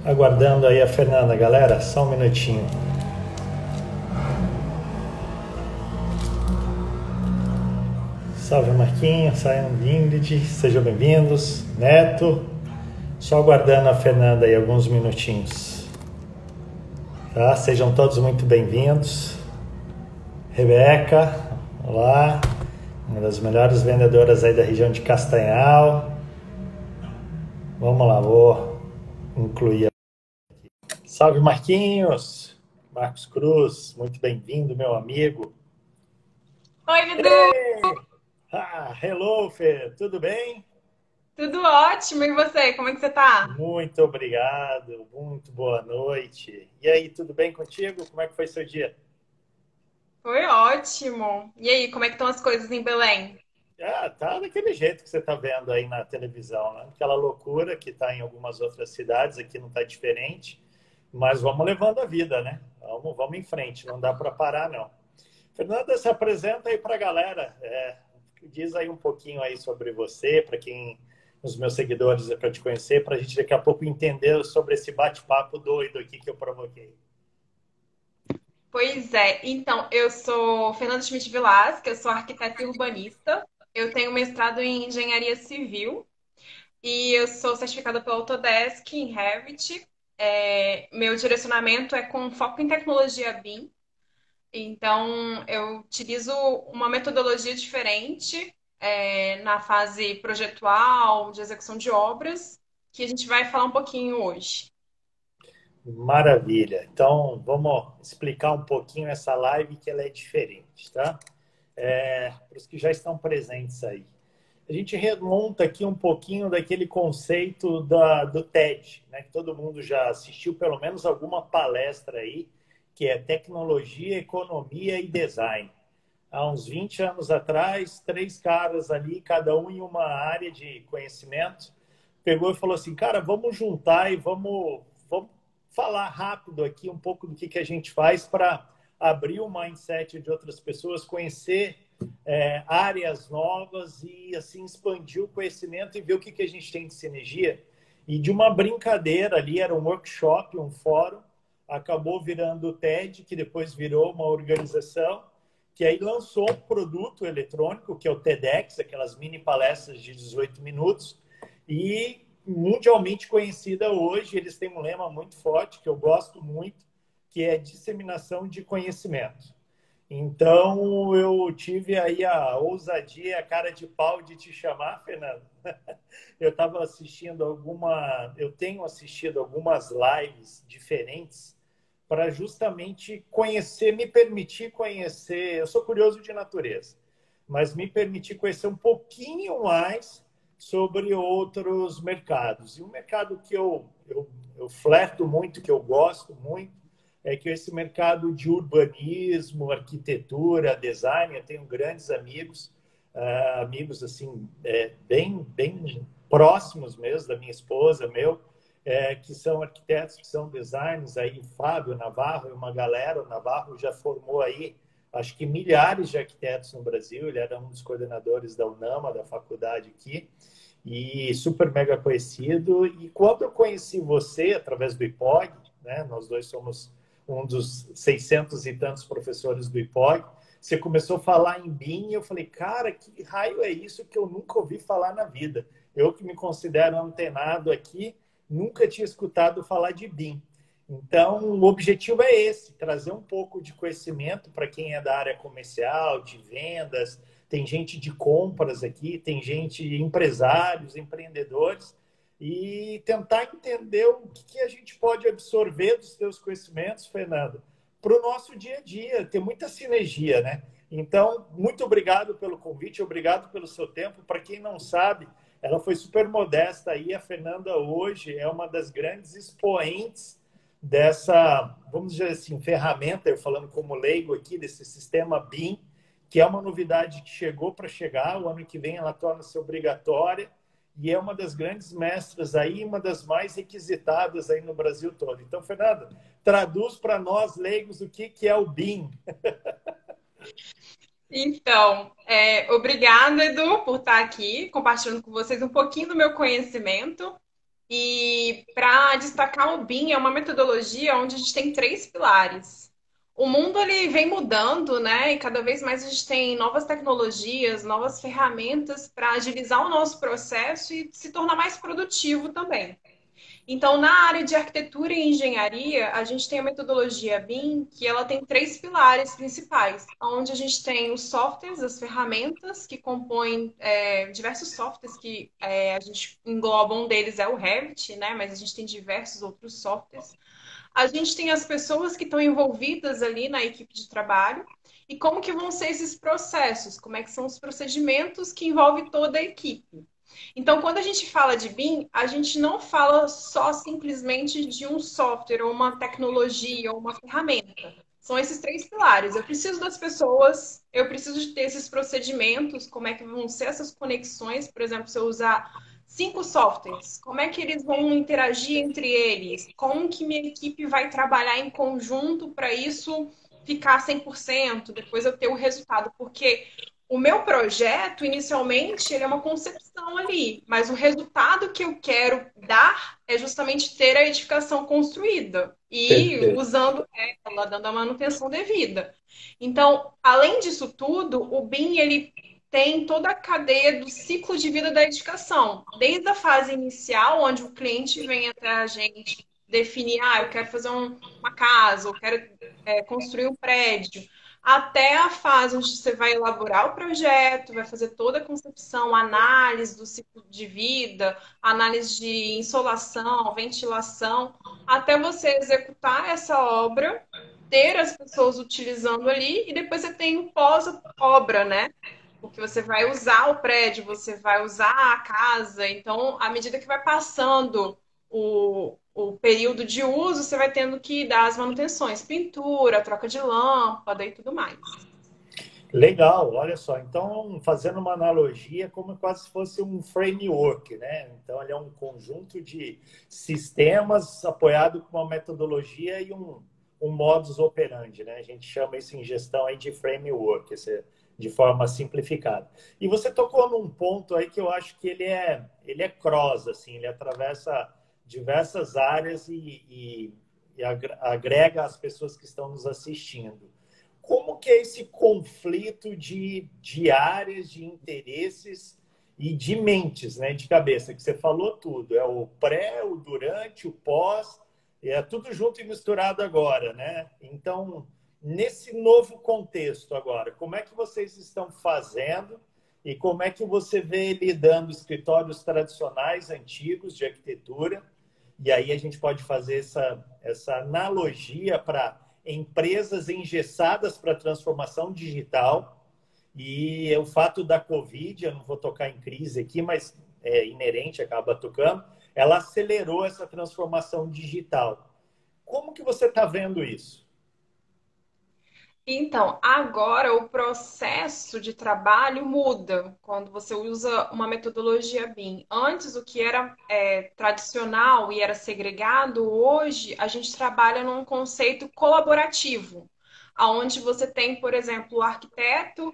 Aguardando aí a Fernanda, galera, só um minutinho. Salve Marquinhos, Sayão, Ingrid, sejam bem-vindos. Neto, só aguardando a Fernanda aí alguns minutinhos. Tá? Sejam todos muito bem-vindos. Rebeca, olá, uma das melhores vendedoras aí da região de Castanhal. Vamos lá, vou incluir. Salve Marquinhos, Marcos Cruz, muito bem-vindo, meu amigo. Oi, Vidu! Ei! Hello, Fê, tudo bem? Tudo ótimo, e você? Como é que você tá? Muito obrigado, muito boa noite. E aí, tudo bem contigo? Como é que foi seu dia? Foi ótimo. E aí, como é que estão as coisas em Belém? Tá daquele jeito que você está vendo aí na televisão, né? Aquela loucura que está em algumas outras cidades, aqui não está diferente, mas vamos levando a vida, né? Vamos em frente, não dá para parar, não. Fernanda, se apresenta aí para a galera. Diz aí um pouquinho aí sobre você, para quem, os meus seguidores, é para te conhecer, para a gente daqui a pouco entender sobre esse bate-papo doido aqui que eu provoquei. Pois é, então, eu sou Fernanda Schmidt Vilas, que eu sou arquiteta e urbanista. Eu tenho mestrado em engenharia civil e eu sou certificada pela Autodesk em Revit. Meu direcionamento é com foco em tecnologia BIM. Então, eu utilizo uma metodologia diferente, na fase projetual, de execução de obras, que a gente vai falar um pouquinho hoje. Maravilha. Então, vamos explicar um pouquinho essa live que ela é diferente, tá? Para os que já estão presentes aí. A gente remonta aqui um pouquinho daquele conceito do TED, né? Que todo mundo já assistiu pelo menos alguma palestra aí, que é tecnologia, economia e design. Há uns 20 anos atrás, três caras ali, cada um em uma área de conhecimento, pegou e falou assim, cara, vamos juntar e vamos falar rápido aqui um pouco do que a gente faz para abrir o mindset de outras pessoas, conhecer áreas novas e assim expandir o conhecimento e ver o que a gente tem de sinergia. E de uma brincadeira ali, era um workshop, um fórum, acabou virando o TED, que depois virou uma organização, que aí lançou um produto eletrônico, que é o TEDx, aquelas mini palestras de 18 minutos, e mundialmente conhecida hoje. Eles têm um lema muito forte, que eu gosto muito, que é disseminação de conhecimento. Então, eu tive aí a ousadia, a cara de pau de te chamar, Fernando. Eu tenho assistido algumas lives diferentes para justamente conhecer, me permitir conhecer. Eu sou curioso de natureza, mas me permitir conhecer um pouquinho mais sobre outros mercados. E um mercado que eu flerto muito, que eu gosto muito, é que esse mercado de urbanismo, arquitetura, design, eu tenho grandes amigos, amigos assim, bem próximos mesmo da minha esposa, que são arquitetos, que são designers, aí Fábio Navarro e uma galera. O Navarro já formou aí, acho que milhares de arquitetos no Brasil. Ele era um dos coordenadores da UNAMA, da faculdade aqui, e super mega conhecido. E quando eu conheci você, através do IPOG, né, nós dois somos um dos 600 e tantos professores do IPOG, você começou a falar em BIM e eu falei, cara, que raio é isso que eu nunca ouvi falar na vida? Eu que me considero antenado aqui, nunca tinha escutado falar de BIM. Então, o objetivo é esse, trazer um pouco de conhecimento para quem é da área comercial, de vendas. Tem gente de compras aqui, tem gente, empresários, empreendedores, e tentar entender o que a gente pode absorver dos seus conhecimentos, Fernando, para o nosso dia a dia, ter muita sinergia, né? Então, muito obrigado pelo convite, obrigado pelo seu tempo. Para quem não sabe, ela foi super modesta aí. A Fernanda hoje é uma das grandes expoentes dessa, vamos dizer assim, ferramenta, eu falando como leigo aqui, desse sistema BIM, que é uma novidade que chegou para chegar. O ano que vem ela torna-se obrigatória e é uma das grandes mestras aí, uma das mais requisitadas aí no Brasil todo. Então, Fernanda, traduz para nós leigos o que é o BIM. Então, obrigada, Edu, por estar aqui compartilhando com vocês um pouquinho do meu conhecimento. E para destacar o BIM, é uma metodologia onde a gente tem três pilares. O mundo ele vem mudando, né? E cada vez mais a gente tem novas tecnologias, novas ferramentas para agilizar o nosso processo e se tornar mais produtivo também. Então, na área de arquitetura e engenharia, a gente tem a metodologia BIM, que ela tem três pilares principais, onde a gente tem os softwares, as ferramentas que compõem diversos softwares que a gente engloba, um deles é o Revit, né? Mas a gente tem diversos outros softwares. A gente tem as pessoas que estão envolvidas ali na equipe de trabalho e como que vão ser esses processos, como é que são os procedimentos que envolvem toda a equipe. Então, quando a gente fala de BIM, a gente não fala só simplesmente de um software, ou uma tecnologia, ou uma ferramenta. São esses três pilares. Eu preciso das pessoas, eu preciso de ter esses procedimentos, como é que vão ser essas conexões, por exemplo, se eu usar 5 softwares, como é que eles vão interagir entre eles? Como que minha equipe vai trabalhar em conjunto para isso ficar 100%, depois eu ter o resultado? Porque o meu projeto, inicialmente, ele é uma concepção ali, mas o resultado que eu quero dar é justamente ter a edificação construída e Perfeito. usando ela, dando a manutenção devida. Então, além disso tudo, o BIM, ele tem toda a cadeia do ciclo de vida da edificação, desde a fase inicial, onde o cliente vem até a gente definir, eu quero fazer uma casa, eu quero construir um prédio, até a fase onde você vai elaborar o projeto, vai fazer toda a concepção, análise do ciclo de vida, análise de insolação, ventilação, até você executar essa obra, ter as pessoas utilizando ali, e depois você tem o pós-obra, né? Porque você vai usar o prédio, você vai usar a casa, então, à medida que vai passando o período de uso, você vai tendo que dar as manutenções, pintura, troca de lâmpada e tudo mais. Legal, olha só. Então, fazendo uma analogia, como quase se fosse um framework, né? Então, ele é um conjunto de sistemas apoiado com uma metodologia e um modus operandi, né? A gente chama isso em gestão aí de framework, de forma simplificada. E você tocou num ponto aí que eu acho que ele é cross, assim, ele atravessa diversas áreas e agrega as pessoas que estão nos assistindo. Como que é esse conflito de áreas, de interesses e de mentes, né, de cabeça, que você falou tudo. É o pré, o durante, o pós, é tudo junto e misturado agora, né? Então, nesse novo contexto agora, como é que vocês estão fazendo e como é que você vê lidando escritórios tradicionais, antigos, de arquitetura? E aí a gente pode fazer essa analogia para empresas engessadas para a transformação digital e o fato da Covid, eu não vou tocar em crise aqui, mas é inerente, acaba tocando, ela acelerou essa transformação digital. Como que você está vendo isso? Então, agora o processo de trabalho muda quando você usa uma metodologia BIM. Antes, o que era tradicional e era segregado, hoje a gente trabalha num conceito colaborativo, onde você tem, por exemplo, o arquiteto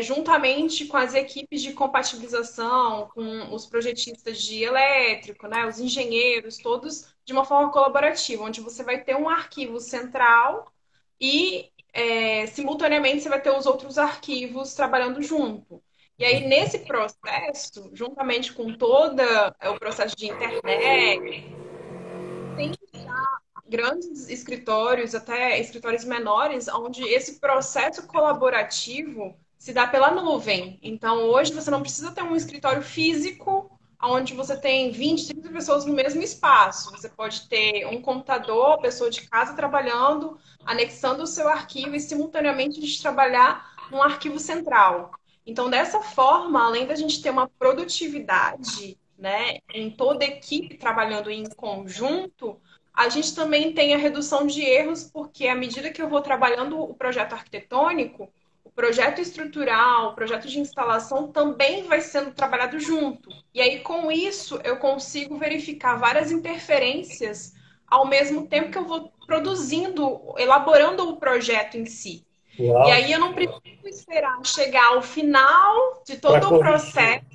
juntamente com as equipes de compatibilização, com os projetistas de elétrico, né, os engenheiros, todos de uma forma colaborativa, onde você vai ter um arquivo central e simultaneamente você vai ter os outros arquivos trabalhando junto. E aí, nesse processo, juntamente com todo o processo de internet, tem grandes escritórios, até escritórios menores, onde esse processo colaborativo se dá pela nuvem. Então, hoje você não precisa ter um escritório físico onde você tem 20, 30 pessoas no mesmo espaço. Você pode ter um computador, pessoa de casa trabalhando, anexando o seu arquivo e simultaneamente a gente trabalhar num arquivo central. Então, dessa forma, além da gente ter uma produtividade, né, em toda a equipe trabalhando em conjunto, a gente também tem a redução de erros, porque à medida que eu vou trabalhando o projeto arquitetônico, o projeto estrutural, o projeto de instalação também vai sendo trabalhado junto. E aí, com isso, eu consigo verificar várias interferências ao mesmo tempo que eu vou produzindo, elaborando o projeto em si. E Uau, aí eu não preciso esperar chegar ao final de para todo o corrigir. processo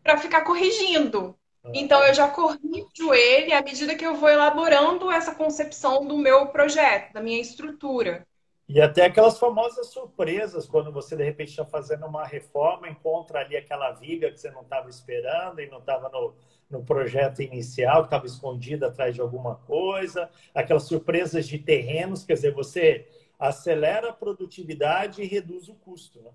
para ficar corrigindo. Então eu já corrijo ele à medida que eu vou elaborando essa concepção do meu projeto, da minha estrutura. E até aquelas famosas surpresas, quando você de repente está fazendo uma reforma, encontra ali aquela viga que você não estava esperando e não estava no projeto inicial, que estava escondida atrás de alguma coisa, aquelas surpresas de terrenos, quer dizer, você acelera a produtividade e reduz o custo, né?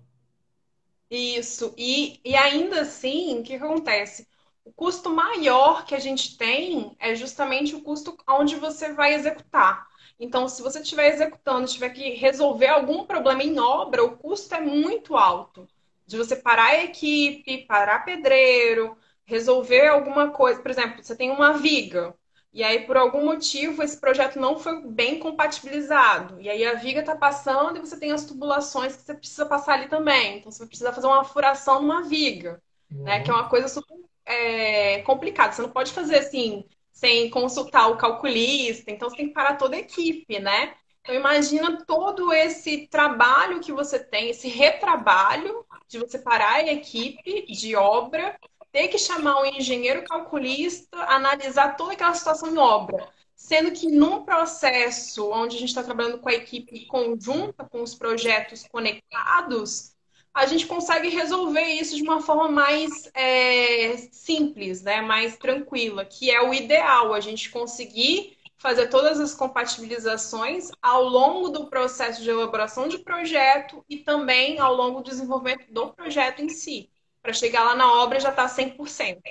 Isso. E ainda assim, o que acontece? O custo maior que a gente tem é justamente o custo onde você vai executar. Então, se você estiver executando, tiver que resolver algum problema em obra, o custo é muito alto. De você parar a equipe, parar pedreiro, resolver alguma coisa. Por exemplo, você tem uma viga. E aí, por algum motivo, esse projeto não foi bem compatibilizado. E aí a viga está passando e você tem as tubulações que você precisa passar ali também. Então, você vai precisar fazer uma furação numa viga, né? Que é Uhum. uma coisa super complicada. Você não pode fazer assim, sem consultar o calculista. Então, você tem que parar toda a equipe, né? Então, imagina todo esse trabalho que você tem, esse retrabalho de você parar a equipe de obra, ter que chamar o engenheiro calculista, analisar toda aquela situação em obra. Sendo que num processo onde a gente está trabalhando com a equipe conjunta, com os projetos conectados, a gente consegue resolver isso de uma forma mais simples, né? Mais tranquila, que é o ideal, a gente conseguir fazer todas as compatibilizações ao longo do processo de elaboração de projeto e também ao longo do desenvolvimento do projeto em si para chegar lá na obra já está 100%.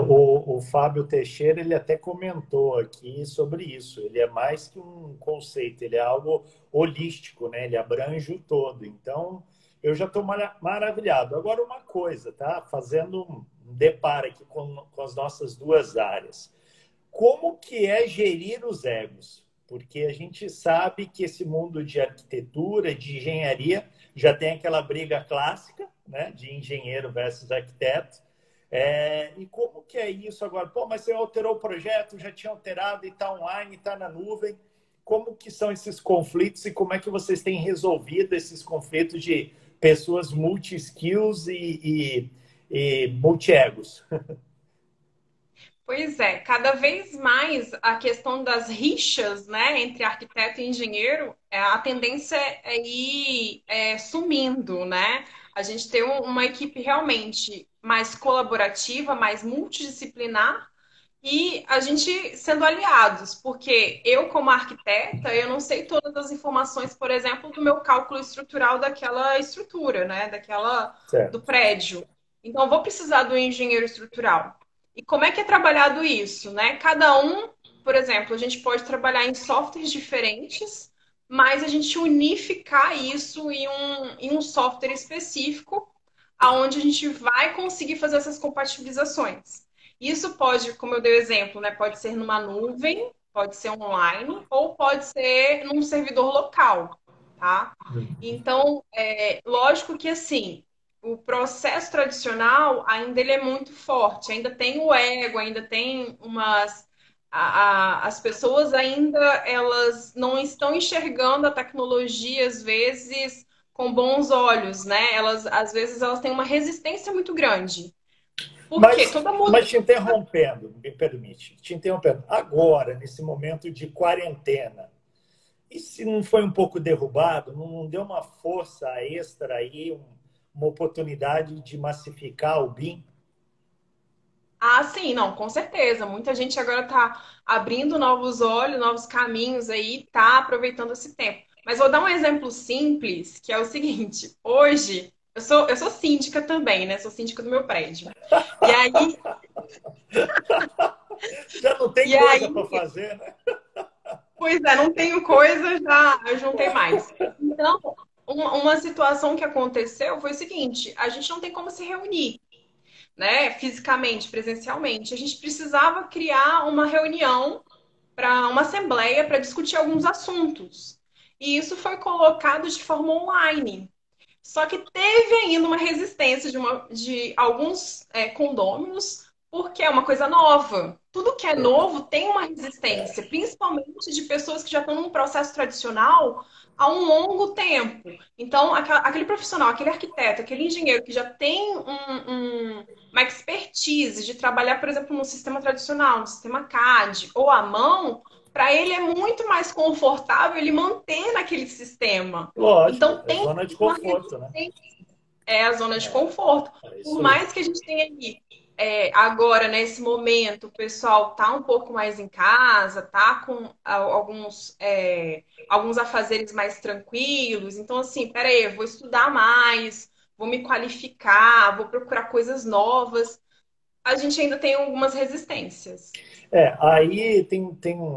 O Fábio Teixeira, ele até comentou aqui sobre isso. Ele é mais que um conceito, ele é algo holístico, né? Ele abrange o todo. Então, eu já estou maravilhado. Agora, uma coisa, tá? Fazendo um deparo aqui com as nossas duas áreas. Como que é gerir os egos? Porque a gente sabe que esse mundo de arquitetura, de engenharia, já tem aquela briga clássica, né? De engenheiro versus arquiteto. E como que é isso agora? Pô, mas você alterou o projeto, já tinha alterado e está online, está na nuvem. Como que são esses conflitos e como é que vocês têm resolvido esses conflitos de pessoas multi-skills e multi-egos? Pois é, cada vez mais a questão das rixas, né, entre arquiteto e engenheiro, a tendência é ir sumindo, né? A gente tem uma equipe realmente mais colaborativa, mais multidisciplinar e a gente sendo aliados, porque eu, como arquiteta, eu não sei todas as informações, por exemplo, do meu cálculo estrutural daquela estrutura, né, do Certo. prédio. Então, eu vou precisar do engenheiro estrutural. E como é que é trabalhado isso, né? Cada um, por exemplo, a gente pode trabalhar em softwares diferentes, mas a gente unificar isso em um software específico, aonde a gente vai conseguir fazer essas compatibilizações. Isso pode, como eu dei o exemplo, né? Pode ser numa nuvem, pode ser online, ou pode ser num servidor local, tá? Então, lógico que assim, o processo tradicional ainda ele é muito forte, ainda tem o ego, ainda tem umas. As pessoas ainda elas não estão enxergando a tecnologia, às vezes, com bons olhos, né? Elas, às vezes, elas têm uma resistência muito grande. Por quê? Mas, Toda mudança. mas te interrompendo, me permite, te interrompendo. Agora, nesse momento de quarentena, e se não foi um pouco derrubado, não deu uma força extra aí, uma oportunidade de massificar o BIM? Ah, sim, não, com certeza. Muita gente agora está abrindo novos olhos, novos caminhos aí, tá aproveitando esse tempo. Mas vou dar um exemplo simples, que é o seguinte: hoje eu sou síndica também, né? Sou síndica do meu prédio. E aí, Já não tem e coisa aí, para fazer, né? pois é, não tenho coisa, já eu juntei mais. Então, uma situação que aconteceu foi o seguinte: a gente não tem como se reunir, né? Fisicamente, presencialmente. A gente precisava criar uma reunião para uma assembleia para discutir alguns assuntos. E isso foi colocado de forma online. Só que teve ainda uma resistência de alguns condôminos, porque é uma coisa nova. Tudo que é novo tem uma resistência, principalmente de pessoas que já estão num processo tradicional há um longo tempo. Então, aquele profissional, aquele arquiteto, aquele engenheiro que já tem uma expertise de trabalhar, por exemplo, no sistema tradicional, no sistema CAD ou à mão, para ele é muito mais confortável ele manter naquele sistema. Lógico, Então, é tem zona de uma conforto, né? resistência, é a zona de conforto. É Por isso aí. mais que a gente tenha ali, agora, nesse momento, o pessoal tá um pouco mais em casa, tá com alguns afazeres mais tranquilos. Então, assim, peraí, eu vou estudar mais, vou me qualificar, vou procurar coisas novas. A gente ainda tem algumas resistências. Aí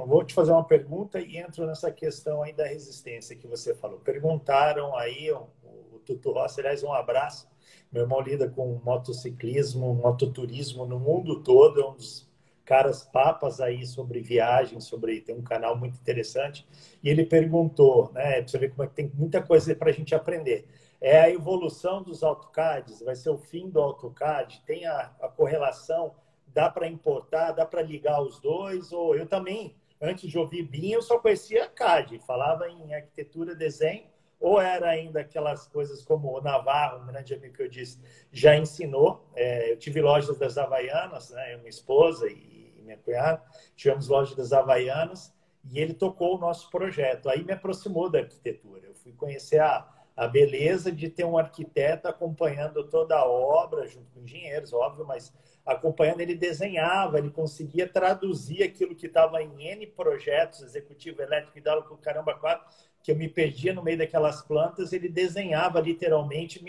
vou te fazer uma pergunta e entro nessa questão aí da resistência que você falou. Perguntaram aí, o Tutu Rossi, aliás, um abraço. Meu irmão lida com motociclismo, mototurismo no mundo todo, é um dos caras papas aí sobre viagem, tem um canal muito interessante. E ele perguntou, né, para você ver como é que tem muita coisa para a gente aprender. É a evolução dos AutoCADs, vai ser o fim do AutoCAD, tem a correlação, dá para importar, dá para ligar os dois, ou eu também, antes de ouvir BIM, eu só conhecia CAD, falava em arquitetura, desenho, ou era ainda aquelas coisas como o Navarro, um grande amigo que eu disse, já ensinou. Eu tive lojas das Havaianas, né? Eu, minha esposa e minha cunhada, tivemos lojas das Havaianas, e ele tocou o nosso projeto. Aí me aproximou da arquitetura. Eu fui conhecer a beleza de ter um arquiteto acompanhando toda a obra, junto com engenheiros, óbvio, mas acompanhando, ele desenhava, ele conseguia traduzir aquilo que estava em N projetos, executivo, elétrico, hidráulico, caramba, quatro, que eu me perdia no meio daquelas plantas, ele desenhava literalmente,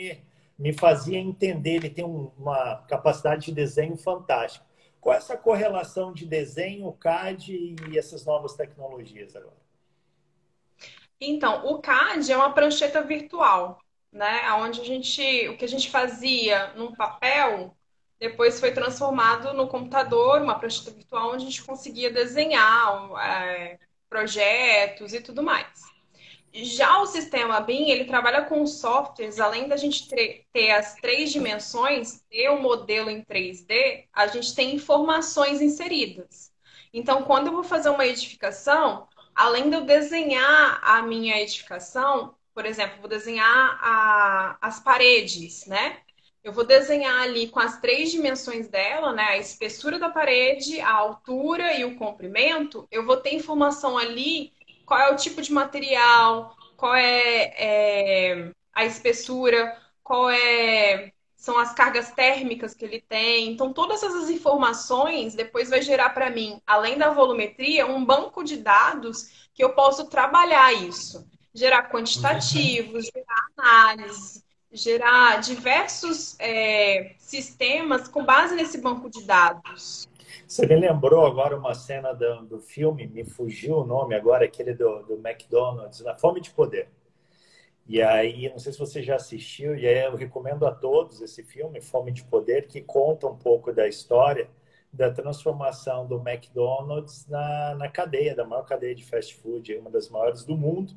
me fazia entender, ele tem uma capacidade de desenho fantástica. Qual é essa correlação de desenho, CAD e essas novas tecnologias agora? Então, o CAD é uma prancheta virtual, né? Onde o que a gente fazia num papel, depois foi transformado no computador, uma prancheta virtual onde a gente conseguia desenhar projetos e tudo mais. Já o sistema BIM, ele trabalha com softwares, além da gente ter as três dimensões, ter o modelo em 3D, a gente tem informações inseridas. Então, quando eu vou fazer uma edificação, além de eu desenhar a minha edificação, por exemplo, vou desenhar as paredes, né? Eu vou desenhar ali com as três dimensões dela, né? A espessura da parede, a altura e o comprimento. Eu vou ter informação ali qual é o tipo de material, qual a espessura, são as cargas térmicas que ele tem. Então, todas essas informações depois vai gerar para mim, além da volumetria, um banco de dados que eu posso trabalhar isso. Gerar quantitativos, gerar análise, gerar diversos sistemas com base nesse banco de dados. Você me lembrou agora uma cena do filme, me fugiu o nome agora, aquele do McDonald's, na Fome de Poder. E aí, não sei se você já assistiu, e aí eu recomendo a todos esse filme, Fome de Poder, que conta um pouco da história da transformação do McDonald's na cadeia, da maior cadeia de fast food, uma das maiores do mundo,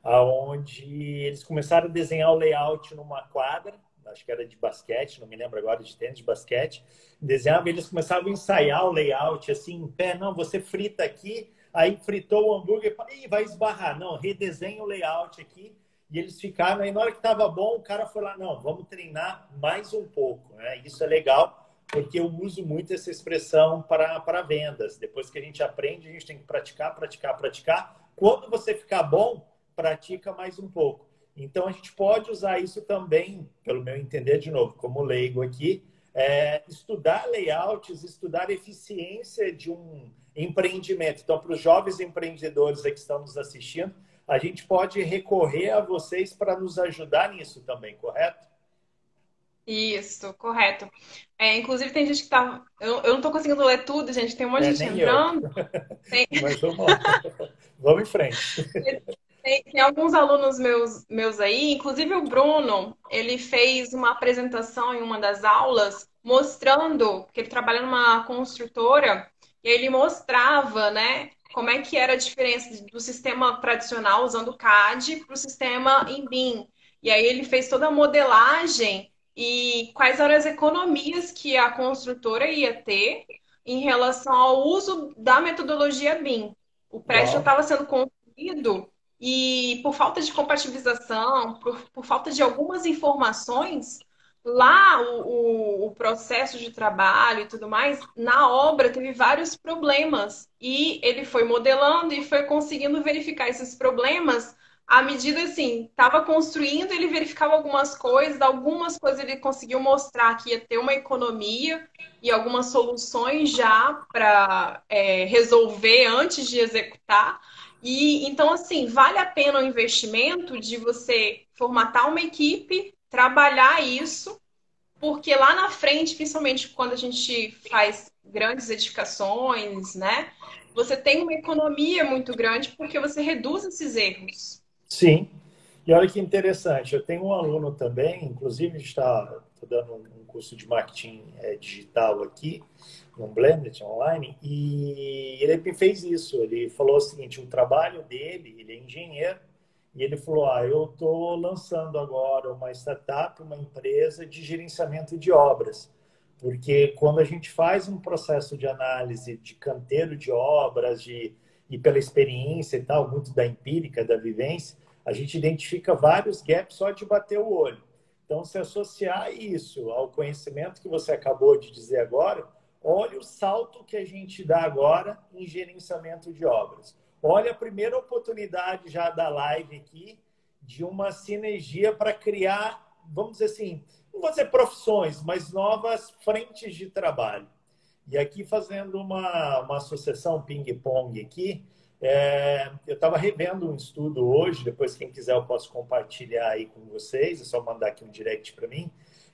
aonde eles começaram a desenhar o layout numa quadra, acho que era de basquete, não me lembro agora, de tênis de basquete, desenhava, eles começavam a ensaiar o layout assim, em pé, não, você frita aqui, aí fritou o hambúrguer, e vai esbarrar, não, redesenha o layout aqui, e eles ficaram, aí na hora que estava bom, o cara foi lá, não, vamos treinar mais um pouco, né? Isso é legal, porque eu uso muito essa expressão para vendas. Depois que a gente aprende, a gente tem que praticar, praticar, praticar. Quando você ficar bom, pratica mais um pouco. Então, a gente pode usar isso também, pelo meu entender, de novo, como leigo aqui, estudar layouts, estudar eficiência de um empreendimento. Então, para os jovens empreendedores que estão nos assistindo, a gente pode recorrer a vocês para nos ajudar nisso também, correto? Isso, correto. Inclusive, tem gente que tá. Eu não tô conseguindo ler tudo, gente. Tem um monte de gente Nem eu. entrando. Tem, Mas vamos lá. Vamos em frente. tem alguns alunos meus aí, inclusive o Bruno, ele fez uma apresentação em uma das aulas mostrando que ele trabalha numa construtora e ele mostrava, né, como é que era a diferença do sistema tradicional usando CAD para o sistema em BIM. E aí ele fez toda a modelagem e quais eram as economias que a construtora ia ter em relação ao uso da metodologia BIM. O prédio já Uau. estava sendo construído e por falta de compatibilização, por falta de algumas informações, lá o processo de trabalho e tudo mais, na obra teve vários problemas. E ele foi modelando e foi conseguindo verificar esses problemas à medida assim, estava construindo, ele verificava algumas coisas ele conseguiu mostrar que ia ter uma economia e algumas soluções já para resolver antes de executar. E então, assim, vale a pena o investimento de você formatar uma equipe, trabalhar isso, porque lá na frente, principalmente quando a gente faz grandes edificações, né? Você tem uma economia muito grande porque você reduz esses erros. Sim. E olha que interessante, eu tenho um aluno também, inclusive está dando um curso de marketing digital aqui, no Blended Online, e ele me fez isso. Ele falou o seguinte: o trabalho dele, ele é engenheiro, e ele falou: eu estou lançando agora uma startup, uma empresa de gerenciamento de obras. Porque quando a gente faz um processo de análise de canteiro de obras, e pela experiência e tal, muito da empírica, da vivência, a gente identifica vários gaps só de bater o olho. Então, se associar isso ao conhecimento que você acabou de dizer agora, olha o salto que a gente dá agora em gerenciamento de obras. Olha a primeira oportunidade já da live aqui de uma sinergia para criar, vamos dizer assim, não vou dizer profissões, mas novas frentes de trabalho. E aqui, fazendo uma associação ping-pong aqui, eu estava revendo um estudo hoje, depois quem quiser eu posso compartilhar aí com vocês, é só mandar aqui um direct para mim,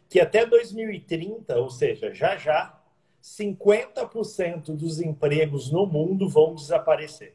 que até 2030, ou seja, já já, 50% dos empregos no mundo vão desaparecer.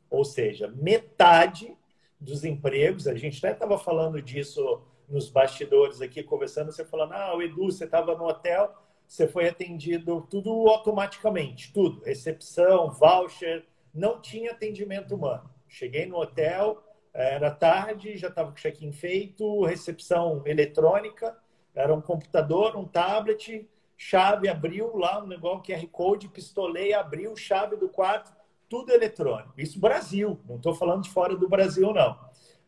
Ou seja, metade dos empregos, a gente até estava falando disso nos bastidores aqui, conversando, você falando: o Edu, você estava no hotel, você foi atendido tudo automaticamente, tudo, recepção, voucher, não tinha atendimento humano. Cheguei no hotel, era tarde, já estava com o check-in feito, recepção eletrônica, era um computador, um tablet, chave, abriu lá um negócio, QR Code, pistolei, abriu, chave do quarto, tudo eletrônico. Isso Brasil, não estou falando de fora do Brasil, não.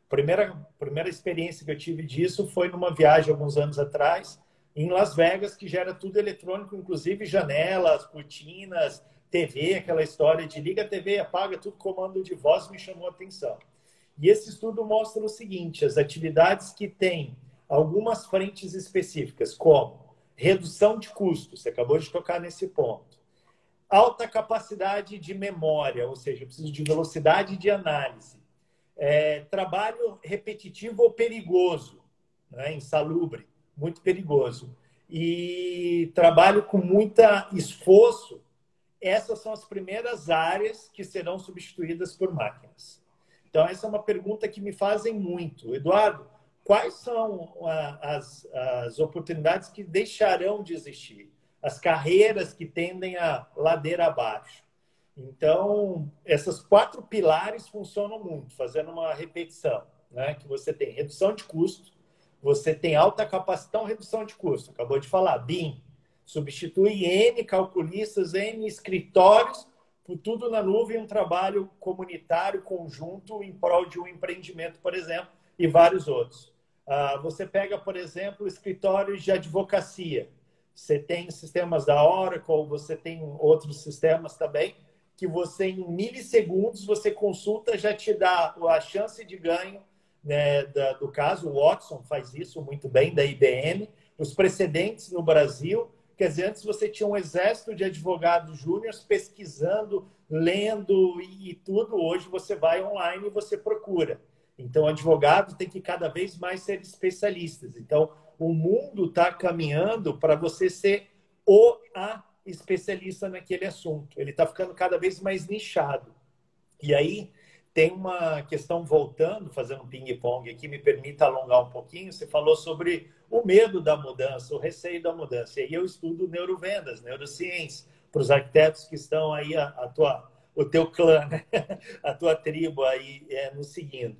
Primeira experiência que eu tive disso foi numa viagem alguns anos atrás, em Las Vegas, que já era tudo eletrônico, inclusive janelas, cortinas, TV, aquela história de liga a TV, apaga, tudo comando de voz, me chamou a atenção. E esse estudo mostra o seguinte: as atividades que têm algumas frentes específicas, como redução de custos, você acabou de tocar nesse ponto, alta capacidade de memória, ou seja, eu preciso de velocidade de análise, trabalho repetitivo ou perigoso, né, insalubre, muito perigoso, e trabalho com muito esforço, essas são as primeiras áreas que serão substituídas por máquinas. Então, essa é uma pergunta que me fazem muito. Eduardo, quais são as oportunidades que deixarão de existir? As carreiras que tendem a ladeira abaixo? Então, essas 4 pilares funcionam muito, fazendo uma repetição, né? Que você tem redução de custo, você tem alta capacitação, redução de custo, acabou de falar, BIM, substitui N calculistas, N escritórios, por tudo na nuvem, um trabalho comunitário, conjunto, em prol de um empreendimento, por exemplo, e vários outros. Você pega, por exemplo, escritórios de advocacia. Você tem sistemas da Oracle, você tem outros sistemas também, que você, em milissegundos, você consulta, já te dá a chance de ganho, né, do caso. O Watson faz isso muito bem, da IBM. Os precedentes no Brasil, quer dizer, antes você tinha um exército de advogados júniores pesquisando, lendo e tudo. Hoje você vai online e você procura. Então, advogado tem que cada vez mais ser especialistas. Então, o mundo está caminhando para você ser a especialista naquele assunto. Ele está ficando cada vez mais nichado. E aí tem uma questão, voltando, fazendo um ping-pong aqui, me permita alongar um pouquinho. Você falou sobre o medo da mudança, o receio da mudança. E aí eu estudo neurovendas, neurociência, para os arquitetos que estão aí, o teu clã, né? A tua tribo aí nos seguindo.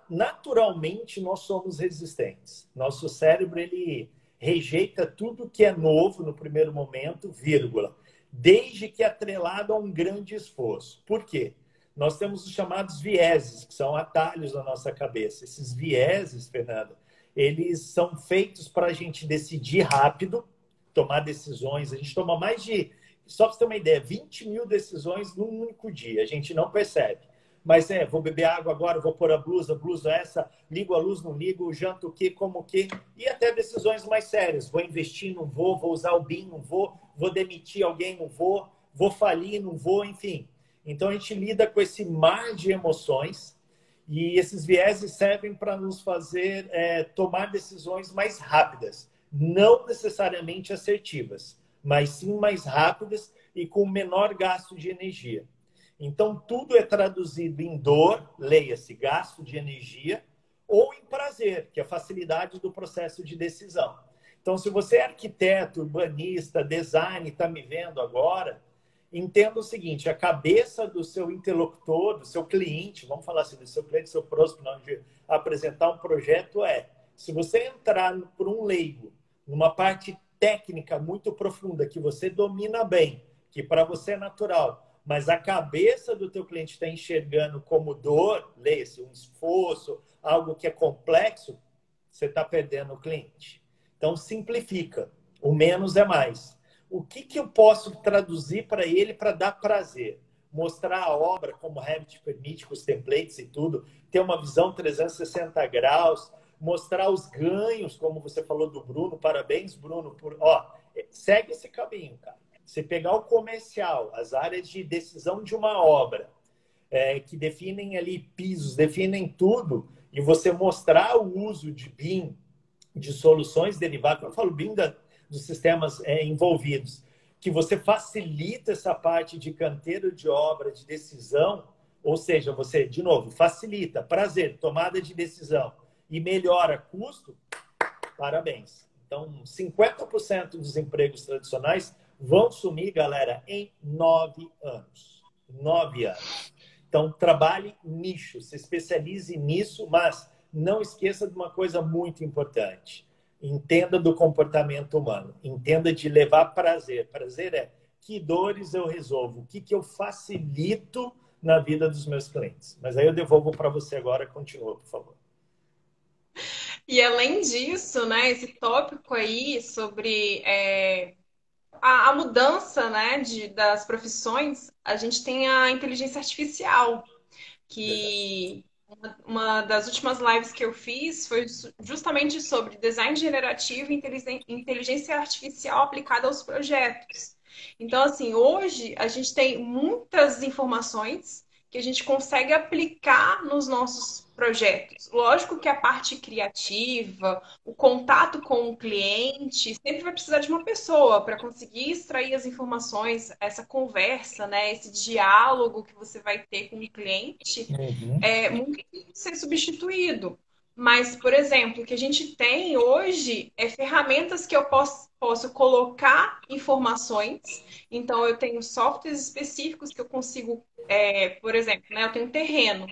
Naturalmente, nós somos resistentes. Nosso cérebro, ele rejeita tudo que é novo no primeiro momento, vírgula, desde que atrelado a um grande esforço. Por quê? Nós temos os chamados vieses, que são atalhos na nossa cabeça. Esses vieses, Fernanda, eles são feitos para a gente decidir rápido, tomar decisões. A gente toma mais de, só para você ter uma ideia, 20 mil decisões num único dia. A gente não percebe. Mas vou beber água agora, vou pôr a blusa essa, ligo a luz, não ligo, janto o quê, como o quê, e até decisões mais sérias. Vou investir, não vou usar o BIM, não vou demitir alguém, não vou falir, não vou, enfim. Então a gente lida com esse mar de emoções e esses vieses servem para nos fazer tomar decisões mais rápidas, não necessariamente assertivas, mas sim mais rápidas e com menor gasto de energia. Então, tudo é traduzido em dor, leia-se, gasto de energia, ou em prazer, que é a facilidade do processo de decisão. Então, se você é arquiteto, urbanista, design, está me vendo agora, entenda o seguinte, a cabeça do seu interlocutor, do seu cliente, vamos falar assim, do seu cliente, do seu próximo, na hora de apresentar um projeto, se você entrar por um leigo, numa parte técnica muito profunda, que você domina bem, que para você é natural, mas a cabeça do teu cliente está enxergando como dor, leia-se, um esforço, algo que é complexo, você está perdendo o cliente. Então, simplifica. O menos é mais. O que eu posso traduzir para ele para dar prazer? Mostrar a obra como o Revit permite, com os templates e tudo, ter uma visão 360 graus, mostrar os ganhos, como você falou do Bruno. Parabéns, Bruno. Segue esse caminho, cara. Você pegar o comercial, as áreas de decisão de uma obra, que definem ali pisos, definem tudo, e você mostrar o uso de BIM, de soluções derivadas, eu falo BIM dos sistemas envolvidos, que você facilita essa parte de canteiro de obra, de decisão, ou seja, você, de novo, facilita, prazer, tomada de decisão, e melhora custo, parabéns. Então, 50% dos empregos tradicionais vão sumir, galera, em 9 anos. 9 anos. Então, trabalhe nicho, se especialize nisso, mas não esqueça de uma coisa muito importante. Entenda do comportamento humano. Entenda de levar prazer. Prazer é que dores eu resolvo, o que eu facilito na vida dos meus clientes. Mas aí eu devolvo para você agora. Continua, por favor. E além disso, né, esse tópico aí sobre a mudança, né, das profissões, a gente tem a inteligência artificial, que uma das últimas lives que eu fiz foi justamente sobre design generativo e inteligência artificial aplicada aos projetos. Então, assim, hoje a gente tem muitas informações que a gente consegue aplicar nos nossos projetos. Lógico que a parte criativa, o contato com o cliente, sempre vai precisar de uma pessoa para conseguir extrair as informações, essa conversa, né, esse diálogo que você vai ter com o cliente, muito ser substituído. Mas, por exemplo, o que a gente tem hoje é ferramentas que eu posso colocar informações. Então, eu tenho softwares específicos que eu consigo, por exemplo, né, eu tenho um terreno.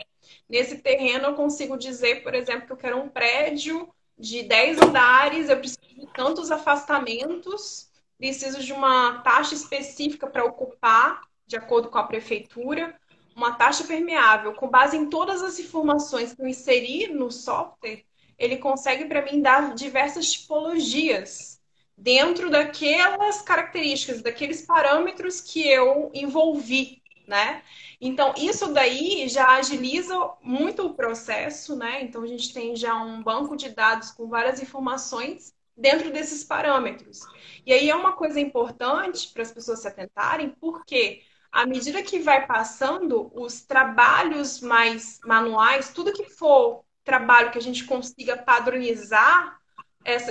Nesse terreno, eu consigo dizer, por exemplo, que eu quero um prédio de 10 andares, eu preciso de tantos afastamentos, preciso de uma taxa específica para ocupar, de acordo com a prefeitura, uma taxa permeável. Com base em todas as informações que eu inseri no software, ele consegue para mim dar diversas tipologias dentro daquelas características, daqueles parâmetros que eu envolvi, né? Então, isso daí já agiliza muito o processo, né? Então, a gente tem já um banco de dados com várias informações dentro desses parâmetros. E aí é uma coisa importante para as pessoas se atentarem, porque à medida que vai passando, os trabalhos mais manuais, tudo que for trabalho que a gente consiga padronizar,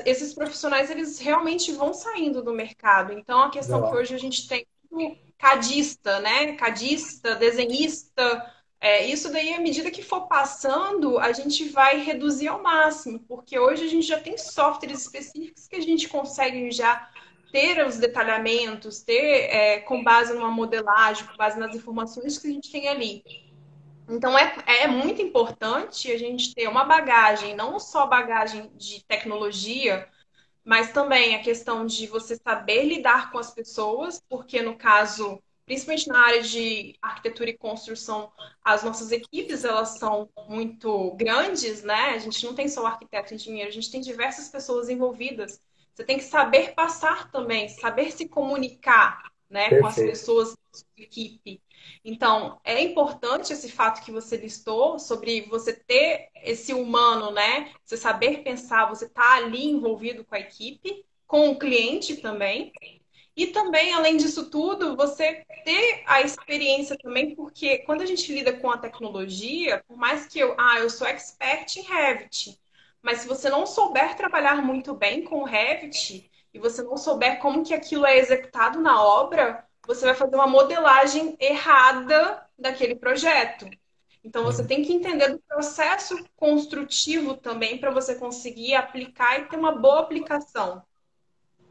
esses profissionais, eles realmente vão saindo do mercado. Então, a questão que hoje a gente tem cadista, né? Cadista, desenhista. Isso daí, à medida que for passando, a gente vai reduzir ao máximo, porque hoje a gente já tem softwares específicos que a gente consegue já ter os detalhamentos, ter com base numa modelagem, com base nas informações que a gente tem ali. Então, é muito importante a gente ter uma bagagem, não só bagagem de tecnologia, mas também a questão de você saber lidar com as pessoas, porque no caso, principalmente na área de arquitetura e construção, as nossas equipes elas são muito grandes, né? A gente não tem só o arquiteto e engenheiro, a gente tem diversas pessoas envolvidas. Você tem que saber passar também, saber se comunicar, né, com as Perfeito. pessoas da sua equipe. Então, é importante esse fato que você listou sobre você ter esse humano, né? Você saber pensar, você estar ali envolvido com a equipe, com o cliente também. E também, além disso tudo, você ter a experiência também, porque quando a gente lida com a tecnologia, por mais que eu sou expert em Revit, mas se você não souber trabalhar muito bem com o Revit e você não souber como que aquilo é executado na obra, você vai fazer uma modelagem errada daquele projeto. Então, você Uhum. tem que entender do processo construtivo também para você conseguir aplicar e ter uma boa aplicação.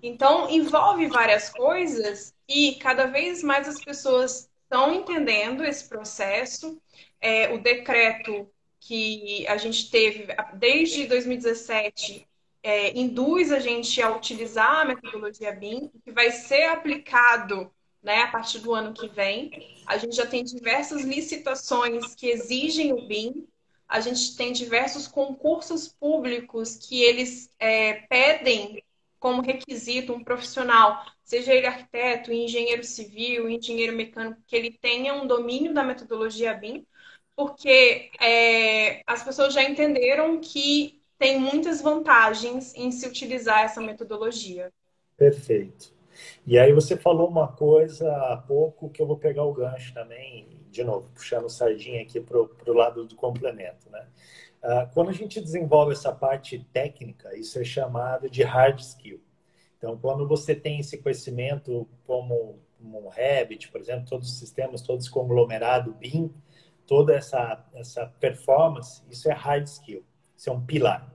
Então, envolve várias coisas e cada vez mais as pessoas estão entendendo esse processo. O decreto que a gente teve desde 2017 induz a gente a utilizar a metodologia BIM, que vai ser aplicado, né, a partir do ano que vem. A gente já tem diversas licitações que exigem o BIM. A gente tem diversos concursos públicos que eles pedem como requisito um profissional, seja ele arquiteto, engenheiro civil, engenheiro mecânico, que ele tenha um domínio da metodologia BIM, porque as pessoas já entenderam que tem muitas vantagens em se utilizar essa metodologia. Perfeito. E aí você falou uma coisa há pouco que eu vou pegar o gancho também, de novo, puxando sardinha aqui para o lado do complemento, né? Quando a gente desenvolve essa parte técnica, isso é chamado de hard skill. Então, quando você tem esse conhecimento como um Revit, por exemplo, todos os sistemas, todos conglomerado, BIM, toda essa performance, isso é hard skill, isso é um pilar.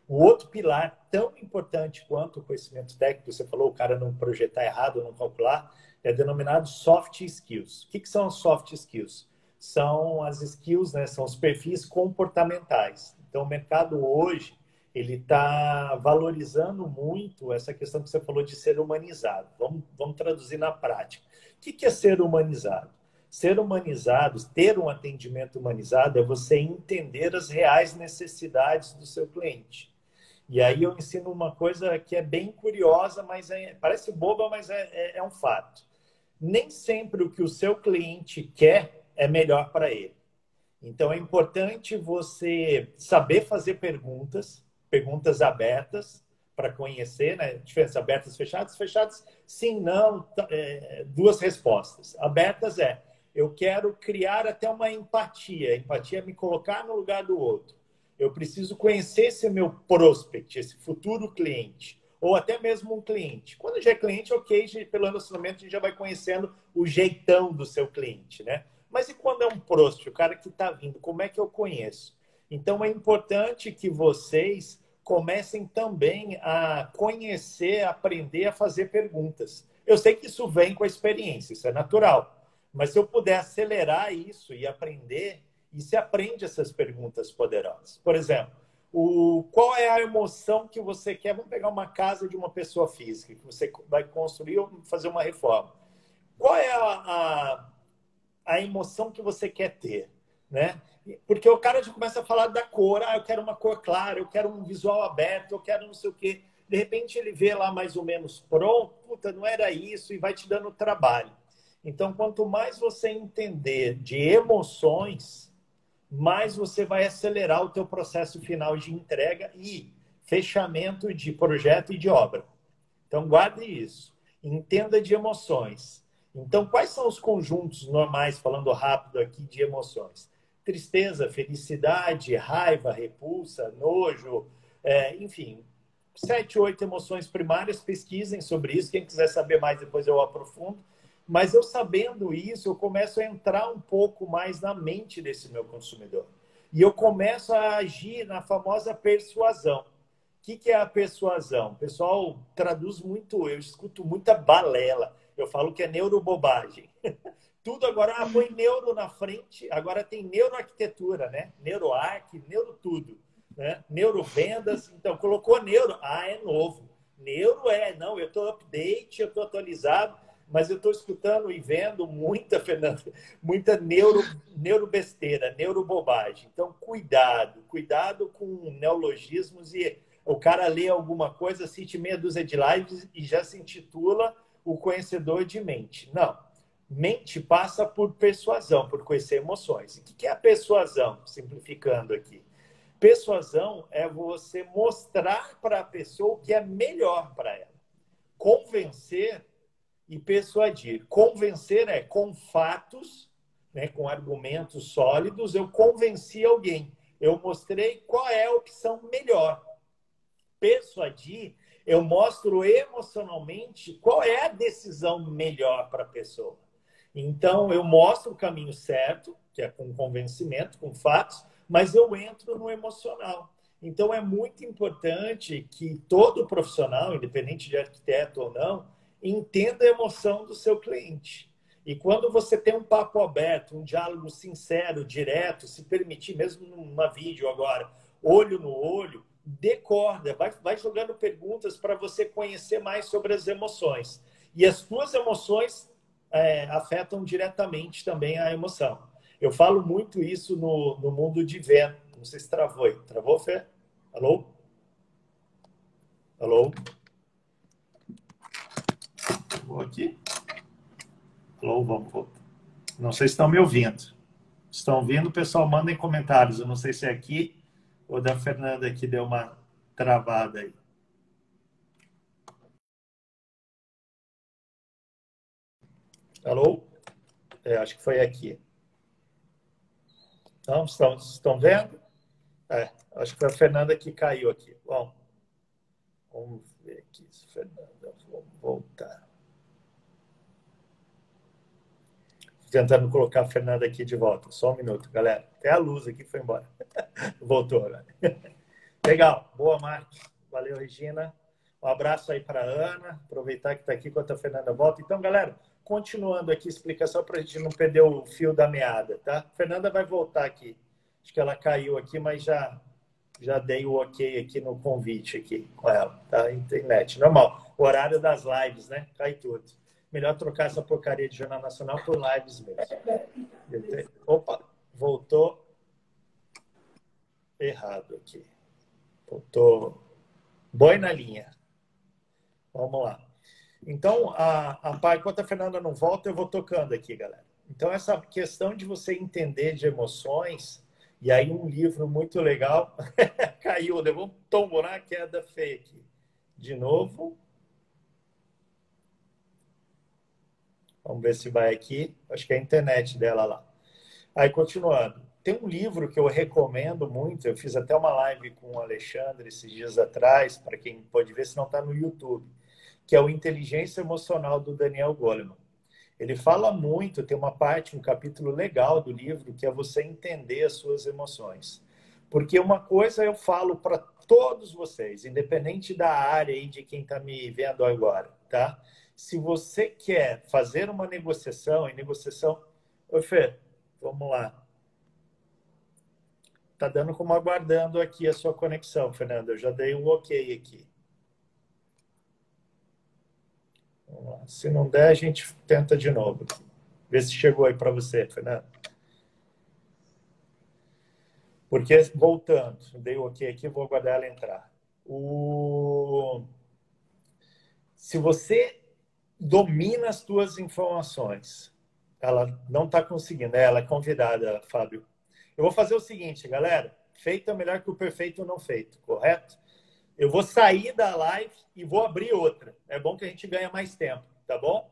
O outro pilar, tão importante quanto o conhecimento técnico, você falou, o cara não projetar errado, não calcular, é denominado soft skills. O que são as soft skills? São as skills, né, são os perfis comportamentais. Então, o mercado hoje, ele está valorizando muito essa questão que você falou de ser humanizado. Vamos traduzir na prática. O que é ser humanizado? Ser humanizado, ter um atendimento humanizado, é você entender as reais necessidades do seu cliente. E aí eu ensino uma coisa que é bem curiosa, mas parece boba, mas é um fato. Nem sempre o que o seu cliente quer é melhor para ele. Então é importante você saber fazer perguntas abertas para conhecer, né? Diferença abertas, fechadas, fechadas, sim, não, duas respostas. Abertas eu quero criar até uma empatia. Empatia é me colocar no lugar do outro. Eu preciso conhecer esse meu prospect, esse futuro cliente, ou até mesmo um cliente. Quando já é cliente, ok, pelo relacionamento a gente já vai conhecendo o jeitão do seu cliente, né? Mas e quando é um prospect, o cara que está vindo, como é que eu conheço? Então é importante que vocês comecem também a conhecer, a aprender a fazer perguntas. Eu sei que isso vem com a experiência, isso é natural. Mas se eu puder acelerar isso e aprender, e se aprende essas perguntas poderosas. Por exemplo, qual é a emoção que você quer? Vamos pegar uma casa de uma pessoa física que você vai construir ou fazer uma reforma. Qual é a emoção que você quer ter, né? Porque o cara já começa a falar da cor, eu quero uma cor clara, eu quero um visual aberto, eu quero não sei o quê. De repente ele vê lá mais ou menos pronto, puta, não era isso, e vai te dando trabalho. Então, quanto mais você entender de emoções, mais você vai acelerar o teu processo final de entrega e fechamento de projeto e de obra. Então, guarde isso. Entenda de emoções. Então, quais são os conjuntos normais, falando rápido aqui, de emoções? Tristeza, felicidade, raiva, repulsa, nojo, enfim, 7, 8 emoções primárias. Pesquisem sobre isso. Quem quiser saber mais, depois eu aprofundo. Mas eu sabendo isso, eu começo a entrar um pouco mais na mente desse meu consumidor. E eu começo a agir na famosa persuasão. O que é a persuasão? O pessoal traduz muito, eu escuto muita balela. Eu falo que é neurobobagem. Tudo agora põe neuro na frente, agora tem neuroarquitetura, né? Neuroarq, neuro tudo, né? Neurovendas, então colocou neuro, é novo. Neuro não, eu estou update, eu estou atualizado, mas eu estou escutando e vendo muita, Fernanda, muita neurobesteira, neurobobagem. Então, cuidado com neologismos e o cara lê alguma coisa, assiste meia dúzia de lives e já se intitula o conhecedor de mente. Não. Mente passa por persuasão, por conhecer emoções. E o que é a persuasão? Simplificando aqui. Persuasão é você mostrar para a pessoa o que é melhor para ela. Convencer e persuadir. Convencer é com fatos, né, com argumentos sólidos, eu convenci alguém. Eu mostrei qual é a opção melhor. Persuadir, eu mostro emocionalmente qual é a decisão melhor para a pessoa. Então, eu mostro o caminho certo, que é com convencimento, com fatos, mas eu entro no emocional. Então, é muito importante que todo profissional, independente de arquiteto ou não, entenda a emoção do seu cliente. E quando você tem um papo aberto, um diálogo sincero, direto, se permitir, mesmo numa vídeo agora, olho no olho, decorda, vai jogando perguntas para você conhecer mais sobre as emoções. E as suas emoções afetam diretamente também a emoção. Eu falo muito isso no mundo de venda. Não sei se travou aí. Travou, Fê? Alô? Alô? Vou aqui. Alô, vamos voltar. Não sei se estão me ouvindo. Estão ouvindo? Pessoal, mandem comentários. Eu não sei se é aqui ou da Fernanda que deu uma travada aí. Alô? Acho que foi aqui. Não, estão vendo? Acho que foi a Fernanda que caiu aqui. Bom, vamos ver aqui, Fernanda. Vamos voltar. Tentando colocar a Fernanda aqui de volta. Só um minuto, galera. Até a luz aqui foi embora. Voltou, né? Legal. Boa, Marcos. Valeu, Regina. Um abraço aí para a Ana. Aproveitar que está aqui enquanto a Fernanda volta. Então, galera, continuando aqui a explicação para a gente não perder o fio da meada, tá? A Fernanda vai voltar aqui. Acho que ela caiu aqui, mas já dei o ok aqui no convite aqui com ela, tá? Internet. Normal. O horário das lives, né? Cai tudo. Melhor trocar essa porcaria de Jornal Nacional por lives mesmo. Opa, voltou errado aqui. Voltou boi na linha. Vamos lá. Então, enquanto a Fernanda não volta, eu vou tocando aqui, galera. Então, essa questão de você entender de emoções, e aí um livro muito legal, caiu, levou um tombo na queda feia aqui. De novo. Vamos ver se vai aqui. Acho que é a internet dela lá. Aí, continuando. Tem um livro que eu recomendo muito. Eu fiz até uma live com o Alexandre esses dias atrás, para quem pode ver, se não está no YouTube, que é o Inteligência Emocional, do Daniel Goleman. Ele fala muito, tem uma parte, um capítulo legal do livro, que é você entender as suas emoções. Porque uma coisa eu falo para todos vocês, independente da área aí de quem está me vendo agora, tá? Se você quer fazer uma negociação, Oi, Fê, vamos lá. Tá dando como aguardando aqui a sua conexão, Fernanda. Eu já dei um ok aqui. Vamos lá. Se não der, a gente tenta de novo. Vê se chegou aí para você, Fernanda. Porque, voltando, dei o ok aqui, vou aguardar ela entrar. Se você domina as suas informações, ela não está conseguindo, né? Ela é convidada, Fábio. Eu vou fazer o seguinte, galera. Feito é melhor que o perfeito não feito, correto? Eu vou sair da live e vou abrir outra. É bom que a gente ganha mais tempo, tá bom?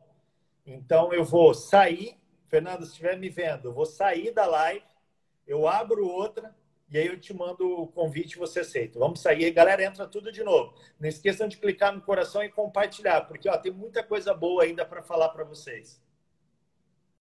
Então, eu vou sair. Fernando, se estiver me vendo, eu vou sair da live, eu abro outra e aí eu te mando o convite e você aceita. Vamos sair. Galera, entra tudo de novo. Não esqueçam de clicar no coração e compartilhar, porque tem muita coisa boa ainda para falar para vocês.